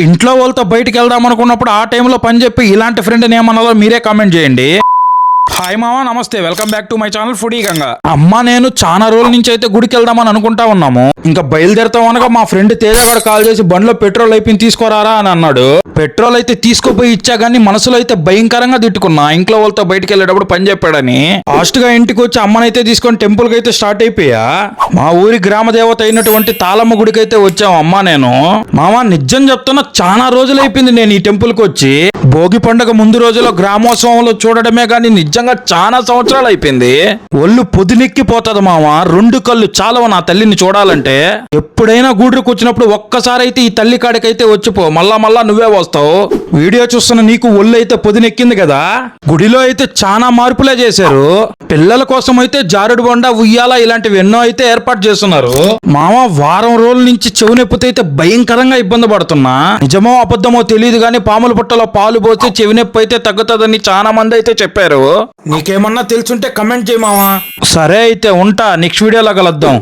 ఇంట్లో వాళ్ళతో బయటికి వెళ్దాం అనుకున్నప్పుడు ఆ టైంలో పని చెప్పి ఇలాంటి ఫ్రెండ్ని ఏమన్నాలో మీరే కామెంట్ చేయండి. హాయ్ మామా, నమస్తే, welcome back to my channel foodie Ganga. అమ్మ నేను చాలా రోజుల నుంచి అయితే గుడికి వెళ్దామని అనుకుంటా ఉన్నాము. ఇంకా బయలుదేరుతాం అనగా మా ఫ్రెండ్ తేజగాడు కాల్ చేసి బండిలో పెట్రోల్ అయిపోయింది తీసుకోరారా అని అన్నాడు. పెట్రోల్ అయితే తీసుకోపోయి ఇచ్చా గానీ మనసులో అయితే భయంకరంగా తిట్టుకున్నా. ఇంట్లో వాళ్ళతో బయటికి వెళ్ళేటప్పుడు పని చెప్పాడని. ఫాస్ట్ గా ఇంటికి వచ్చి అమ్మనైతే తీసుకొని టెంపుల్ కి అయితే స్టార్ట్ అయిపోయా. మా ఊరి గ్రామ దేవత అయినటువంటి తాళమ్మ గుడికి అయితే వచ్చాం అమ్మ నేను. మామా నిజం చెప్తున్నా, చాలా రోజులు అయిపోయింది నేను ఈ టెంపుల్ కి వచ్చి. భోగి పండుగ ముందు రోజులో గ్రామోత్సవంలో చూడడమే గానీ నిజంగా చాలా సంవత్సరాలు అయిపోయింది. ఒళ్ళు పొదినెక్కిపోతుంది మామ. 2 కళ్ళు చాలవ నా తల్లిని చూడాలంటే. ఎప్పుడైనా గూడ్రికి వచ్చినప్పుడు ఒక్కసారి అయితే ఈ తల్లి కాడికైతే వచ్చిపో, మళ్ళా నువ్వే వస్తావు. వీడియో చూస్తున్న నీకు ఒళ్ళు అయితే పొదినెక్కింది కదా. గుడిలో అయితే చాలా మార్పులే చేశారు. పిల్లల కోసం అయితే జారుడు బండ, ఉయ్యాల ఇలాంటివి ఎన్నో అయితే ఏర్పాటు చేస్తున్నారు. మామ వారం రోజుల నుంచి చెవు నొప్పితో అయితే భయంకరంగా ఇబ్బంది పడుతున్నా. నిజమో అబద్ధమో తెలియదు గానీ పాముల పుట్టలో పాలు పోసి చెవి నొప్పి అయితే తగ్గుతుందని చాలా మంది అయితే చెప్పారు. నీకేమన్నా తెలుసుంటే కమెంట్ చేయి మావా. సరే అయితే ఉంటా, నెక్స్ట్ వీడియోలో కలుద్దాం.